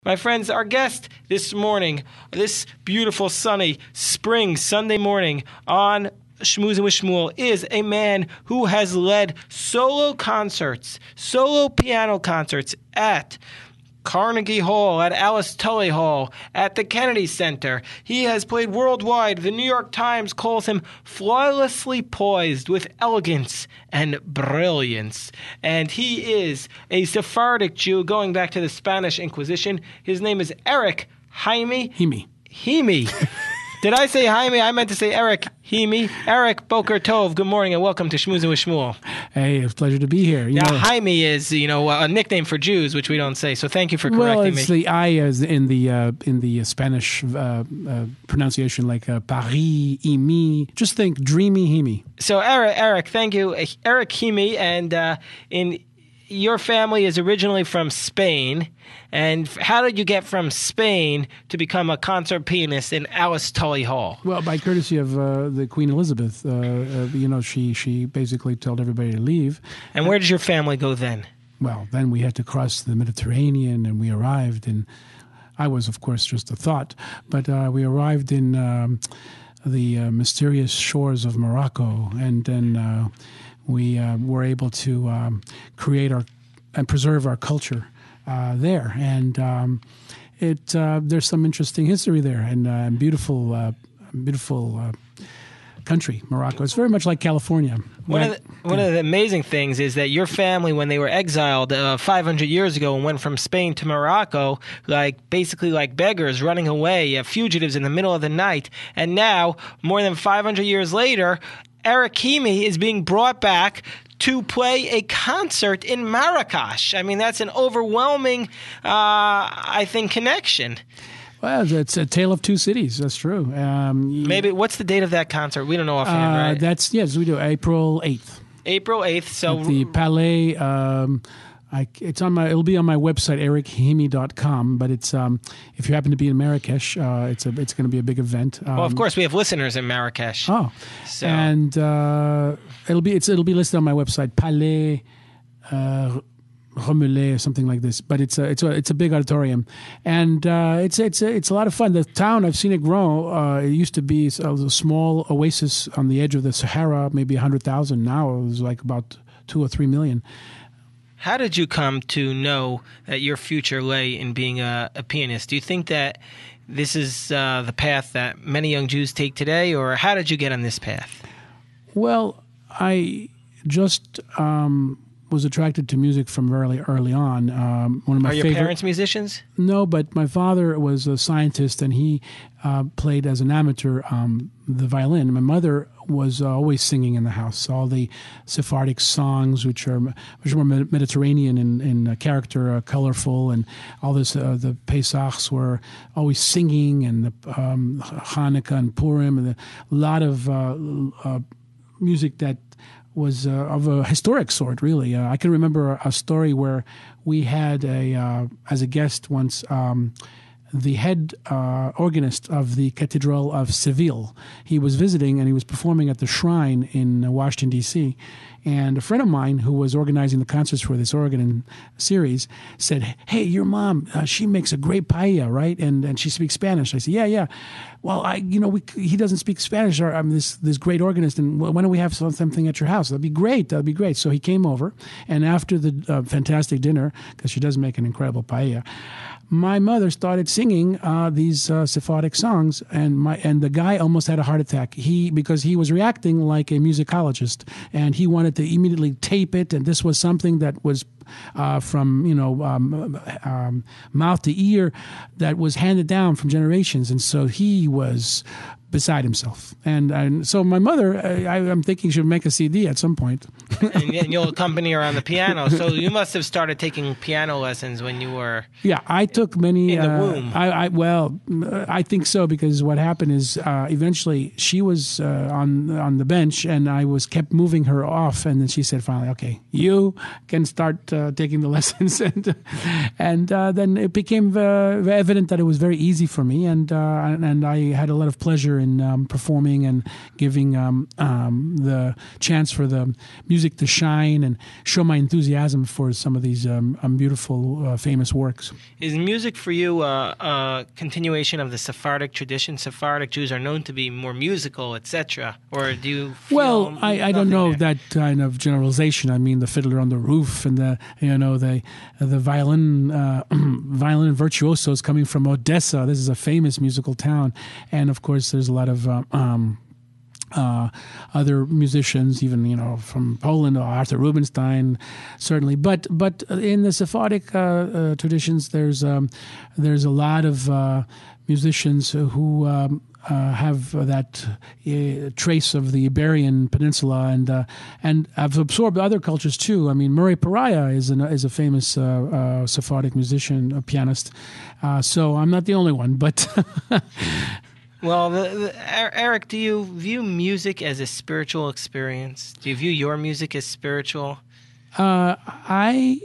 My friends, our guest this morning, this beautiful sunny spring Sunday morning on Schmoozin' with Shmuel, is a man who has led solo piano concerts at Carnegie Hall, at Alice Tully Hall, at the Kennedy Center. He has played worldwide. The New York Times calls him flawlessly poised with elegance and brilliance. And he is a Sephardic Jew going back to the Spanish Inquisition. His name is Eric Jaime. Himi. Did I say Jaime? I meant to say Eric Himi. Eric, Boker Tov, good morning and welcome to Schmoozin' with Shmuel. Hey, it's a pleasure to be here. Now, Jaime is, a nickname for Jews, which we don't say, so thank you for correcting me. Well, it's the I as in the Spanish pronunciation, like Paris, Imi. Just think dreamy Himi. So, Eric, thank you. Eric Himi, and your family is originally from Spain. And how did you get from Spain to become a concert pianist in Alice Tully Hall? Well, by courtesy of the Queen Elizabeth. She basically told everybody to leave. And where did your family go then? Well, then we had to cross the Mediterranean, and we arrived in, I was, of course, just a thought, but we arrived in the mysterious shores of Morocco, and then we were able to create and preserve our culture there, and there's some interesting history there, and beautiful country, Morocco. It's very much like California. One of the amazing things is that your family, when they were exiled 500 years ago and went from Spain to Morocco, basically like beggars running away, fugitives in the middle of the night, and now, more than 500 years later, Eric Himi is being brought back to play a concert in Marrakesh. I mean, that's an overwhelming, I think, connection. Well, it's a tale of two cities. That's true. Maybe what's the date of that concert? We don't know offhand, right? Yes, we do. April 8th. April 8th. So at the Palais. It'll be on my website, erichimi.com, but it's if you happen to be in Marrakesh, it's going to be a big event. Well, of course, we have listeners in Marrakesh. Oh, so. And it'll be listed on my website, Palais Remelais or something like this. But it's a big auditorium, and it's a lot of fun. The town, I've seen it grow. It used to be a small oasis on the edge of the Sahara, maybe 100,000. Now it was like about 2 or 3 million. How did you come to know that your future lay in being a pianist? Do you think that this is the path that many young Jews take today, or how did you get on this path? Well, I just was attracted to music from very early on. One of my Are your parents musicians? No, but my father was a scientist, and he played as an amateur the violin. My mother was always singing in the house. All the Sephardic songs, which are more Mediterranean in character, colorful, and all this. The Pesachs were always singing, and the Hanukkah and Purim, and a lot of music that was of a historic sort, really. I can remember a story where we had as a guest once, the head organist of the Cathedral of Seville. He was visiting, and he was performing at the shrine in Washington, D.C., and a friend of mine who was organizing the concerts for this organ series said, "Hey, your mom, she makes a great paella, right? And she speaks Spanish." I said, "Yeah. Well, he doesn't speak Spanish. I'm this great organist, and why don't we have something at your house? That'd be great. So he came over, and after the fantastic dinner, because she does make an incredible paella, my mother started singing these Sephardic songs, and the guy almost had a heart attack. Because he was reacting like a musicologist, and he wanted to immediately tape it. And this was something that was from mouth to ear, that was handed down from generations, and so he was beside himself. And so my mother, I'm thinking she'll make a CD at some point. and you'll accompany her on the piano. So you must have started taking piano lessons when you were... Yeah, I took many... In the womb. I think so, because what happened is eventually she was on the bench, and I kept moving her off, and then she said finally, "Okay, you can start taking the lessons, and then it became evident that it was very easy for me, and I had a lot of pleasure in performing and giving the chance for the music to shine and show my enthusiasm for some of these beautiful, famous works. Is music for you a continuation of the Sephardic tradition? Sephardic Jews are known to be more musical, etc. Or do you feel Well, I don't know there? that kind of generalization. I mean, the Fiddler on the Roof and the violin virtuosos coming from Odessa. This is a famous musical town, and of course, there's a lot of other musicians, even from Poland, or Arthur Rubinstein, certainly. But in the Sephardic traditions, there's a lot of musicians who have that trace of the Iberian Peninsula, and have absorbed other cultures too. I mean, Murry Sidlin is a famous Sephardic musician, a pianist. So I'm not the only one, but. Well, Eric, do you view music as a spiritual experience? Do you view your music as spiritual? I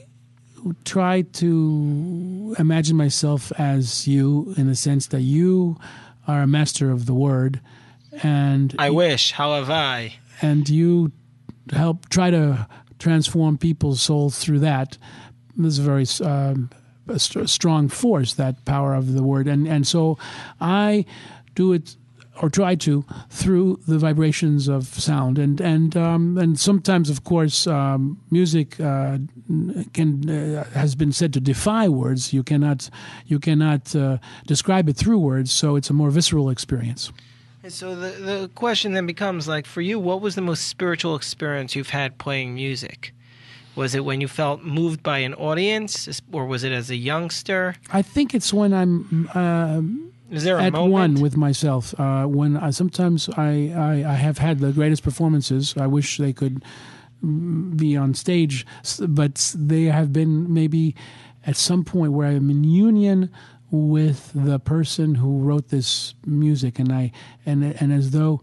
try to imagine myself as you, in the sense that you are a master of the word, and I wish. How have I? And you help try to transform people's souls through that. This is a very strong force, that power of the word, and so I do it, or try to, through the vibrations of sound, and sometimes, of course, music has been said to defy words. You cannot describe it through words, so it's a more visceral experience. And so the question then becomes, like, for you, what was the most spiritual experience you've had playing music? Was it when you felt moved by an audience, or was it as a youngster? I think it's when I'm Is there a at moment? one with myself. When sometimes I have had the greatest performances. I wish they could be on stage, but they have been maybe at some point where I'm in union with the person who wrote this music, and as though